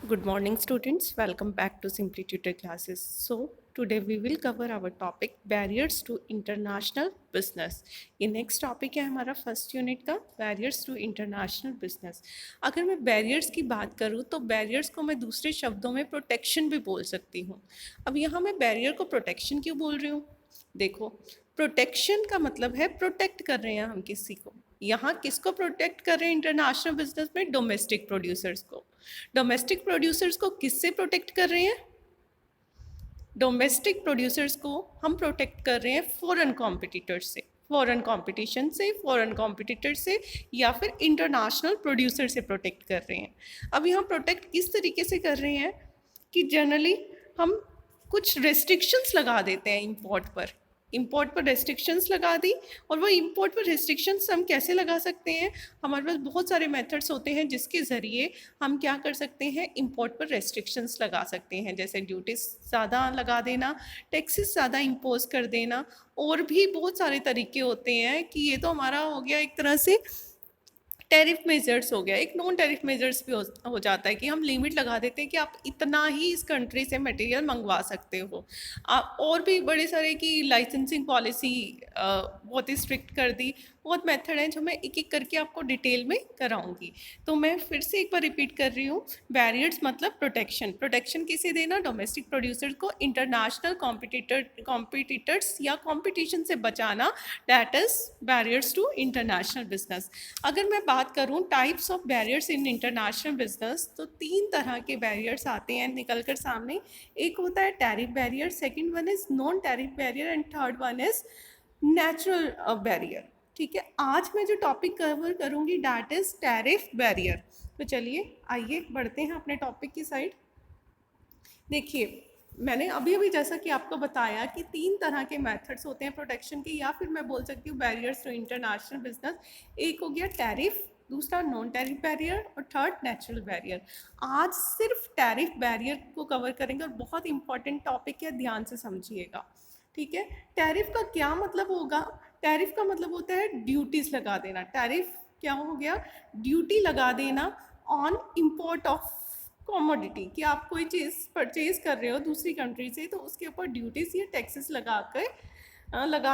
Good morning, students. Welcome back to Simply Tutor classes. So, today we will cover our topic barriers to international business. ये next topic है हमारा first unit का barriers to international business. अगर मैं barriers की बात करूँ तो बैरियर्स को मैं दूसरे शब्दों में प्रोटेक्शन भी बोल सकती हूँ। अब यहाँ मैं बैरियर को प्रोटेक्शन क्यों बोल रही हूँ? देखो, प्रोटेक्शन का मतलब है प्रोटेक्ट कर रहे हैं हम किसी को। यहाँ किसको प्रोटेक्ट कर रहे हैं इंटरनेशनल बिजनेस में? डोमेस्टिक प्रोड्यूसर्स को। डोमेस्टिक प्रोड्यूसर्स को किससे प्रोटेक्ट कर रहे हैं? डोमेस्टिक प्रोड्यूसर्स को हम प्रोटेक्ट कर रहे हैं फॉरेन कॉम्पिटिटर्स से, फॉरेन कंपटीशन से, फॉरेन कॉम्पिटिटर से या फिर इंटरनेशनल प्रोड्यूसर से प्रोटेक्ट कर रहे हैं। अब यहाँ प्रोटेक्ट किस तरीके से कर रहे हैं कि जनरली हम कुछ रेस्ट्रिक्शंस लगा देते हैं इंपोर्ट पर रेस्ट्रिक्शंस लगा दी। और वो इंपोर्ट पर रेस्ट्रिक्शंस हम कैसे लगा सकते हैं? हमारे पास बहुत सारे मेथड्स होते हैं जिसके ज़रिए हम क्या कर सकते हैं, इंपोर्ट पर रेस्ट्रिक्शंस लगा सकते हैं। जैसे ड्यूटीज़ ज़्यादा लगा देना, टैक्सेस ज़्यादा इम्पोज कर देना, और भी बहुत सारे तरीके होते हैं कि ये तो हमारा हो गया एक तरह से टैरिफ मेजर्स हो गया। एक नॉन टैरिफ मेजर्स भी हो जाता है कि हम लिमिट लगा देते हैं कि आप इतना ही इस कंट्री से मटेरियल मंगवा सकते हो। आप और भी बड़े सारे की लाइसेंसिंग पॉलिसी बहुत ही स्ट्रिक्ट कर दी। बहुत मेथड हैं जो मैं एक एक करके आपको डिटेल में कराऊंगी। तो मैं फिर से एक बार रिपीट कर रही हूँ, बैरियर्स मतलब प्रोटेक्शन। प्रोटेक्शन किसे देना? डोमेस्टिक प्रोड्यूसर को इंटरनेशनल कॉम्पिटिटर्स या कॉम्पिटिशन से बचाना, that is barriers to international business. अगर मैं बात करूँ types of barriers in international business, तो 3 तरह के बैरियर्स आते हैं निकल कर सामने। एक होता है tariff barrier, second one is non tariff barrier and third one is natural barrier. ठीक है, आज मैं जो टॉपिक कवर करूंगी डैट इज टैरिफ बैरियर। तो चलिए आइए बढ़ते हैं अपने टॉपिक की साइड। देखिए, मैंने अभी अभी जैसा कि आपको बताया कि 3 तरह के मेथड्स होते हैं प्रोटेक्शन के, या फिर मैं बोल सकती हूँ बैरियर्स टू इंटरनेशनल बिजनेस। एक हो गया टैरिफ, दूसरा नॉन टैरिफ बैरियर और थर्ड नेचुरल बैरियर। आज सिर्फ टैरिफ बैरियर को कवर करेंगे और बहुत इंपॉर्टेंट टॉपिक है, ध्यान से समझिएगा। ठीक है, टैरिफ का क्या मतलब होगा? टैरिफ का मतलब होता है ड्यूटीज लगा देना। टैरिफ क्या हो गया? ड्यूटी लगा देना ऑन इम्पोर्ट ऑफ कॉमोडिटी, कि आप कोई चीज़ परचेज कर रहे हो दूसरी कंट्री से, तो उसके ऊपर ड्यूटीज या टैक्सेस लगा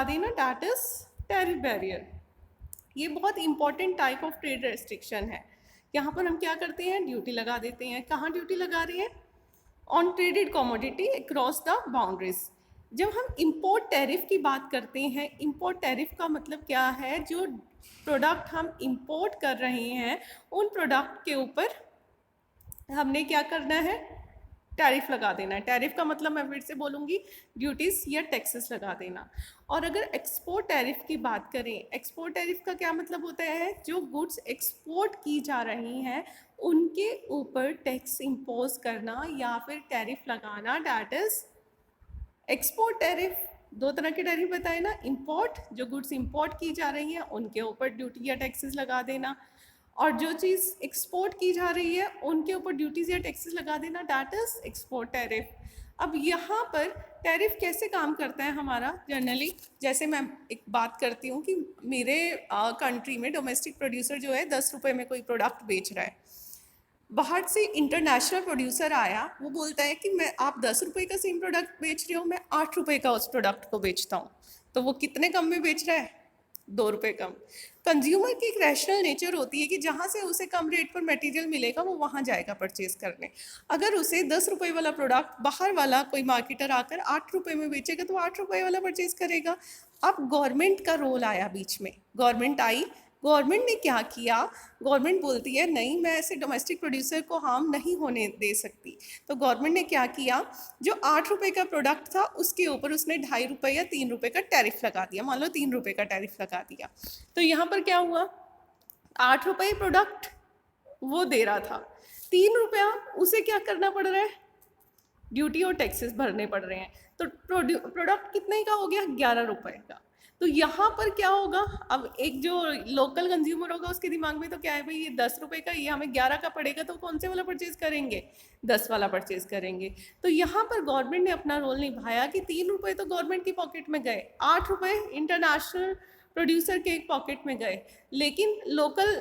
देना, दैट इज टैरिफ बैरियर। ये बहुत important type of trade restriction है। यहाँ पर हम क्या करते हैं? ड्यूटी लगा देते हैं। कहाँ ड्यूटी लगा रहे हैं? On traded commodity across the boundaries. जब हम इम्पोर्ट टैरिफ की बात करते हैं, इम्पोर्ट टैरिफ का मतलब क्या है? जो प्रोडक्ट हम इम्पोर्ट कर रहे हैं उन प्रोडक्ट के ऊपर हमने क्या करना है? टैरिफ लगा देना है। टैरिफ का मतलब मैं फिर से बोलूँगी, ड्यूटीज़ या टैक्सेस लगा देना। और अगर एक्सपोर्ट टैरिफ की बात करें, एक्सपोर्ट टैरिफ का क्या मतलब होता है? जो गुड्स एक्सपोर्ट की जा रही हैं उनके ऊपर टैक्स इम्पोज करना या फिर टैरिफ लगाना, डैट इज एक्सपोर्ट टैरिफ। 2 तरह के टैरिफ बताए ना, इंपोर्ट, जो गुड्स इंपोर्ट की जा रही हैं उनके ऊपर ड्यूटी या टैक्सेस लगा देना, और जो चीज़ एक्सपोर्ट की जा रही है उनके ऊपर ड्यूटीज या टैक्सेस लगा देना, दैट इज एक्सपोर्ट टैरिफ। अब यहाँ पर टैरिफ कैसे काम करता है हमारा जनरली? जैसे मैं एक बात करती हूँ कि मेरे कंट्री में डोमेस्टिक प्रोड्यूसर जो है 10 रुपये में कोई प्रोडक्ट बेच रहा है। बाहर से इंटरनेशनल प्रोड्यूसर आया, वो बोलता है कि मैं, आप 10 रुपये का सेम प्रोडक्ट बेच रहे हो, मैं 8 रुपये का उस प्रोडक्ट को बेचता हूँ। तो वो कितने कम में बेच रहा है? 2 रुपये कम। कंज्यूमर की एक रैशनल नेचर होती है कि जहाँ से उसे कम रेट पर मटेरियल मिलेगा वो वहाँ जाएगा परचेज करने। अगर उसे 10 रुपये वाला प्रोडक्ट बाहर वाला कोई मार्केटर आकर 8 रुपये में बेचेगा तो 8 रुपये वाला परचेज करेगा। अब गवर्नमेंट का रोल आया बीच में, गवर्नमेंट आई। गवर्नमेंट ने क्या किया? गवर्नमेंट बोलती है नहीं, मैं ऐसे डोमेस्टिक प्रोड्यूसर को हार्म नहीं होने दे सकती। तो गवर्नमेंट ने क्या किया? जो 8 रुपये का प्रोडक्ट था उसके ऊपर उसने 2.5 रुपये या 3 रुपये का टैरिफ लगा दिया। मान लो 3 रुपये का टैरिफ लगा दिया। तो यहाँ पर क्या हुआ? 8 रुपये प्रोडक्ट वो दे रहा था, 3 रुपया उसे क्या करना पड़ रहा है? ड्यूटी और टैक्सेस भरने पड़ रहे हैं। तो प्रोडक्ट कितने का हो गया? 11 रुपये का। तो यहाँ पर क्या होगा? अब एक जो लोकल कंज्यूमर होगा उसके दिमाग में तो क्या है, भाई ये 10 रुपये का, ये हमें 11 का पड़ेगा, तो कौन से वाला परचेज करेंगे? 10 वाला परचेज करेंगे। तो यहाँ पर गवर्नमेंट ने अपना रोल निभाया कि 3 रुपये तो गवर्नमेंट की पॉकेट में गए, 8 रुपये इंटरनेशनल प्रोड्यूसर के एक पॉकेट में गए, लेकिन लोकल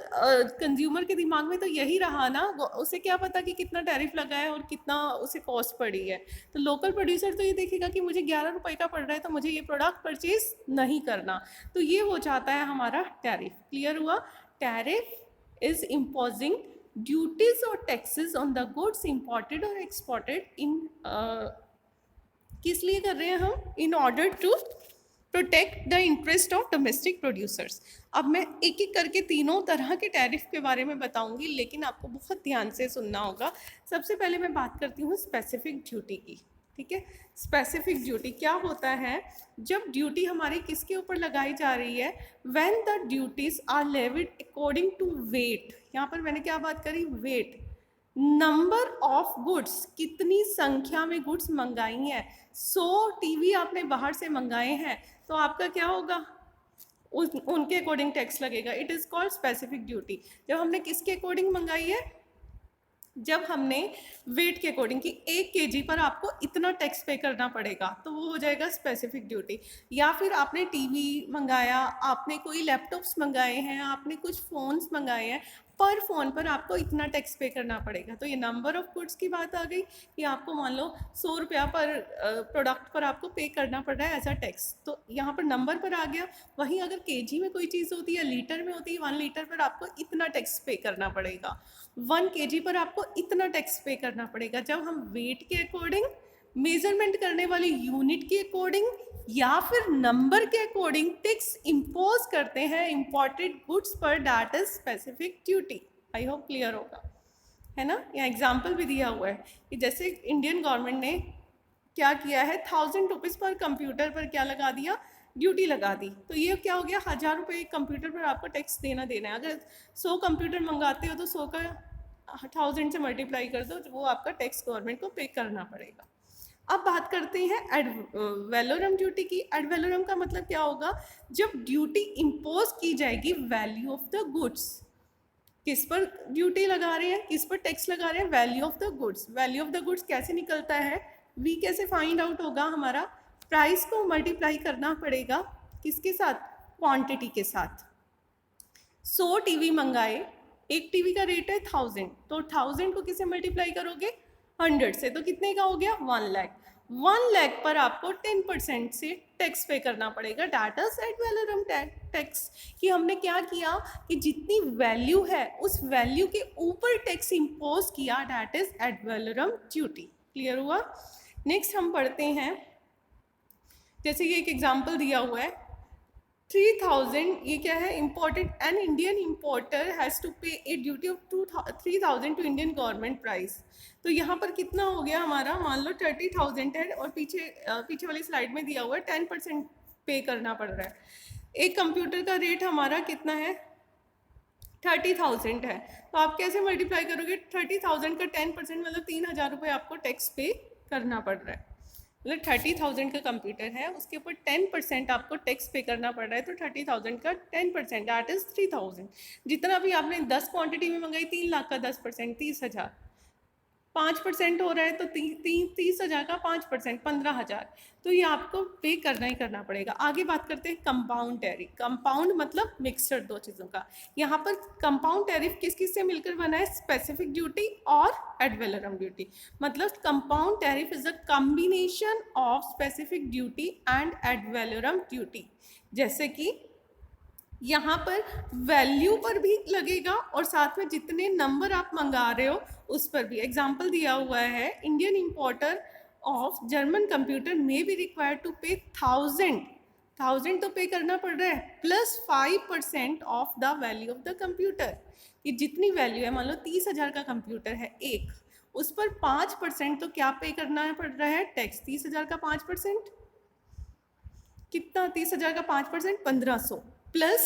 कंज्यूमर के दिमाग में तो यही रहा ना, उसे क्या पता कि कितना टैरिफ लगा है और कितना उसे कॉस्ट पड़ी है। तो लोकल प्रोड्यूसर तो ये देखेगा कि मुझे 11 रुपए का पड़ रहा है तो मुझे ये प्रोडक्ट परचेज नहीं करना, तो ये हो जाता है हमारा टैरिफ। क्लियर हुआ? टैरिफ इज इम्पोजिंग ड्यूटीज और taxes on the goods imported और एक्सपोर्टेड इन, किस लिए कर रहे हैं हम? In order to protect the interest of domestic producers. अब मैं एक एक करके तीनों तरह के टैरिफ के बारे में बताऊंगी, लेकिन आपको बहुत ध्यान से सुनना होगा। सबसे पहले मैं बात करती हूँ स्पेसिफिक ड्यूटी की। ठीक है, स्पेसिफिक ड्यूटी क्या होता है? जब ड्यूटी हमारी किसके ऊपर लगाई जा रही है? When the duties are levied according to weight. यहाँ पर मैंने क्या बात करी? वेट। नंबर ऑफ गुड्स, कितनी संख्या में गुड्स मंगाई हैं। 100 टीवी आपने बाहर से मंगाए हैं तो आपका क्या होगा? उनके अकॉर्डिंग टैक्स लगेगा। It is called specific duty. जब हमने किसके अकॉर्डिंग मंगाई है? जब हमने वेट के अकॉर्डिंग कि 1 kg पर आपको इतना टैक्स पे करना पड़ेगा, तो वो हो जाएगा स्पेसिफिक ड्यूटी। या फिर आपने टीवी मंगाया, आपने कोई लैपटॉप्स मंगाए हैं, आपने कुछ फ़ोन्स मंगाए हैं, पर फ़ोन पर आपको इतना टैक्स पे करना पड़ेगा। तो ये नंबर ऑफ़ गुड्स की बात आ गई कि आपको मान लो 100 रुपया पर प्रोडक्ट पर आपको पे करना पड़ रहा है एज अ टैक्स, तो यहाँ पर नंबर पर आ गया। वहीं अगर केजी में कोई चीज़ होती है, लीटर में होती है, 1 लीटर पर आपको इतना टैक्स पे करना पड़ेगा, 1 kg पर आपको इतना टैक्स पे करना पड़ेगा। जब हम वेट के अकॉर्डिंग, मेजरमेंट करने वाली यूनिट के अकॉर्डिंग या फिर नंबर के अकॉर्डिंग टैक्स इम्पोज करते हैं इंपोर्टेड गुड्स पर, that is specific duty. I hope clear होगा, है ना? यहाँ एग्जाम्पल भी दिया हुआ है कि जैसे इंडियन गवर्नमेंट ने क्या किया है, 1000 रुपीज़ पर कंप्यूटर पर क्या लगा दिया? ड्यूटी लगा दी। तो ये क्या हो गया? 1000 रुपये एक कंप्यूटर पर आपको टैक्स देना है। अगर 100 कंप्यूटर मंगाते हो तो 100 का 1000 से मल्टीप्लाई कर दो, तो वो आपका टैक्स गवर्नमेंट को पे करना पड़ेगा। अब बात करते हैं एड वैलोरम ड्यूटी की। एड वैलोरम का मतलब क्या होगा? जब ड्यूटी इम्पोज की जाएगी वैल्यू ऑफ द गुड्स। किस पर ड्यूटी लगा रहे हैं, किस पर टैक्स लगा रहे हैं? Value of the goods. Value of the goods कैसे निकलता है? वी कैसे फाइंड आउट होगा? हमारा प्राइस को मल्टीप्लाई करना पड़ेगा किसके साथ? क्वांटिटी के साथ। 100 टीवी मंगाए, एक टीवी का रेट है 1000, तो 1000 को किससे मल्टीप्लाई करोगे? 100 से, तो कितने का हो गया? 1 लाख। 1 लाख पर आपको 10% से टैक्स पे करना पड़ेगा। That is ad valorem tax. कि हमने क्या किया कि जितनी वैल्यू है उस वैल्यू के ऊपर टैक्स इम्पोज किया, that is add valorem duty. Clear हुआ? नेक्स्ट हम पढ़ते हैं, जैसे ये एक एग्जाम्पल दिया हुआ है 3000, ये क्या है? Imported an Indian importer has to pay a duty of 3000 to Indian government price. तो यहाँ पर कितना हो गया हमारा? मान लो 30,000 है और पीछे वाली स्लाइड में दिया हुआ है 10% पे करना पड़ रहा है। एक कंप्यूटर का रेट हमारा कितना है? 30,000 है। तो आप कैसे मल्टीप्लाई करोगे? 30,000 का 10% मतलब 3,000 रुपये आपको टैक्स पे करना पड़ रहा है। मतलब 30,000 का कंप्यूटर है, उसके ऊपर 10% आपको टैक्स पे करना पड़ रहा है, तो 30,000 का 10% दैट इज 3,000। जितना भी आपने 10 क्वांटिटी में मंगाई, 3 लाख का 10% 30,000, 5% हो रहा है तो 30,000 का 5% 15,000, तो ये आपको पे करना ही करना पड़ेगा। आगे बात करते हैं कंपाउंड टैरिफ। कंपाउंड मतलब मिक्सचर दो चीज़ों का। यहाँ पर कंपाउंड टैरिफ किस किस से मिलकर बना है? स्पेसिफिक ड्यूटी और एड वैलोरम ड्यूटी। मतलब compound tariff is a combination of specific duty and add valorem duty. जैसे कि यहाँ पर वैल्यू पर भी लगेगा और साथ में जितने नंबर आप मंगा रहे हो उस पर भी। एग्जाम्पल दिया हुआ है, Indian importer of German computer में भी रिक्वायर्ड टू पे 1000 तो पे करना पड़ रहा है, plus 5% of the value of the computer. कि जितनी वैल्यू है, मान लो 30,000 का कंप्यूटर है एक, उस पर 5% तो क्या पे करना पड़ रहा है? टैक्स। 30,000 का 5% कितना? 30,000 का 5% 1500, प्लस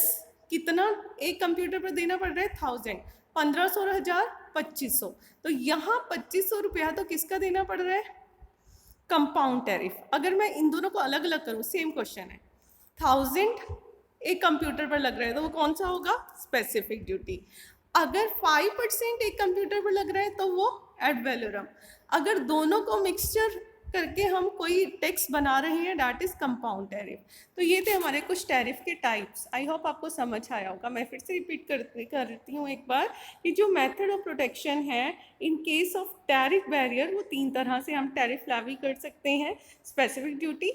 कितना एक कंप्यूटर पर देना पड़ रहा है? 1000, 1500 और 1000 2500। तो यहाँ 2500 रुपया तो किसका देना पड़ रहा है? Compound tariff. अगर मैं इन दोनों को अलग अलग करूँ, सेम क्वेश्चन है, 1000 एक कंप्यूटर पर लग रहा है तो वो कौन सा होगा? Specific duty. अगर 5% एक कंप्यूटर पर लग रहा है तो वो एड वैलोरम। अगर दोनों को मिक्सचर करके हम कोई टैक्स बना रहे हैं, दैट इज कंपाउंड टैरिफ। तो ये थे हमारे कुछ टैरिफ के टाइप्स। आई होप आपको समझ आया होगा। मैं फिर से रिपीट करती हूँ एक बार कि जो मेथड ऑफ प्रोटेक्शन है in case of tariff barrier, वो 3 तरह से हम टैरिफ लैवी कर सकते हैं। स्पेसिफिक ड्यूटी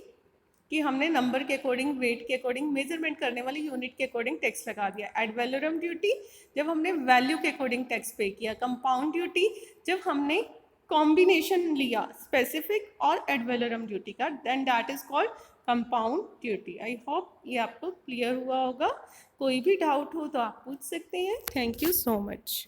कि हमने नंबर के अकॉर्डिंग, वेट के अकॉर्डिंग, मेजरमेंट करने वाली यूनिट के अकॉर्डिंग टैक्स लगा दिया। एड वैलोरम ड्यूटी जब हमने वैल्यू के अकॉर्डिंग टैक्स पे किया। कंपाउंड ड्यूटी जब हमने कॉम्बिनेशन लिया स्पेसिफिक और एड वैलोरम ड्यूटी का, then that is called compound duty. I hope ये आपको क्लियर हुआ होगा। कोई भी डाउट हो तो आप पूछ सकते हैं। Thank you so much.